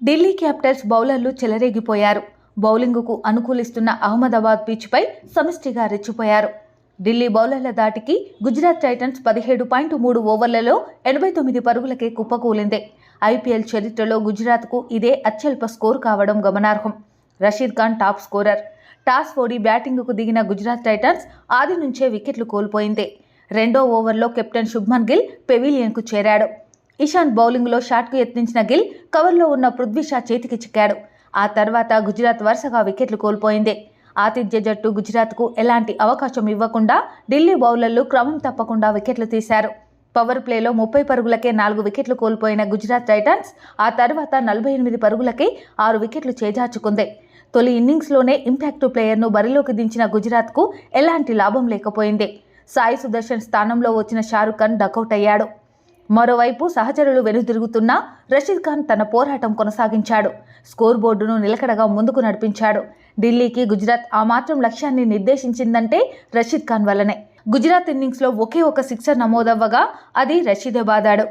Delhi Capitals బౌలర్లు చెలరేగిపోయారు. బౌలింగుకు అనుకూలిస్తున్న అహ్మదాబాద్ పిచ్పై సమిష్టిగా రెచ్చిపోయారు. ఢిల్లీ బౌలర్ల దాటికి గుజరాత్ టైటన్స్ 17.3 ఓవర్లలో 89 పరుగులకే కుప్పకూలింది. ఐపీఎల్ చరిత్రలో గుజరాత్కు ఇదే అత్యల్ప స్కోరు కావడం గమనార్హం. Rashid Khan top scorer. Toss ఓడి బ్యాటింగుకు దిగిన గుజరాత్ టైటన్స్ ఆది నుంచే వికెట్లు కోల్పోయింది. రెండో ఓవర్లో కెప్టెన్ శుభ్మన్ గిల్ పెవిలియన్కు చేరాడు. ఇషాంత్ బౌలింగ్లో షాట్కు యత్నించిన గిల్ కవర్లో ఉన్న పృథ్వీ షా చేతికి చిక్కాడు. ఆ తర్వాత గుజరాత్ వరుసగా వికెట్లు కోల్పోయింది. ఆతిథ్య జట్టు గుజరాత్కు ఎలాంటి అవకాశం ఇవ్వకుండా ఢిల్లీ బౌలర్లు క్రమం తప్పకుండా వికెట్లు తీశారు. పవర్ ప్లేలో 30 పరుగులకే 4 వికెట్లు కోల్పోయిన గుజరాత్ టైటన్స్ ఆ తర్వాత 48 పరుగులకే 6 వికెట్లు చేజార్చుకుంది. తొలి ఇన్నింగ్స్లోనే ఇంపాక్ట్ ప్లేయర్ను బరిలోకి దించిన గుజరాత్కు ఎలాంటి లాభం లేకపోయింది. సాయి సుదర్శన్ స్థానంలో వచ్చిన షారుఖ్ ఖాన్ డకౌట్ అయ్యాడు. మరోవైపు సహచరులు వెనుదిరుగుతున్నా రషీద్ ఖాన్ తన పోరాటం కొనసాగించాడు. స్కోర్ బోర్డును నిలకడగా ముందుకు నడిపించాడు. ఢిల్లీకి గుజరాత్ ఆ మాత్రం లక్ష్యాన్ని నిర్దేశించిందంటే రషీద్ ఖాన్ వల్లనే. గుజరాత్ ఇన్నింగ్స్లో ఒకే ఒక సిక్సర్ నమోదవ్వగా అది రషీదే బాదాడు.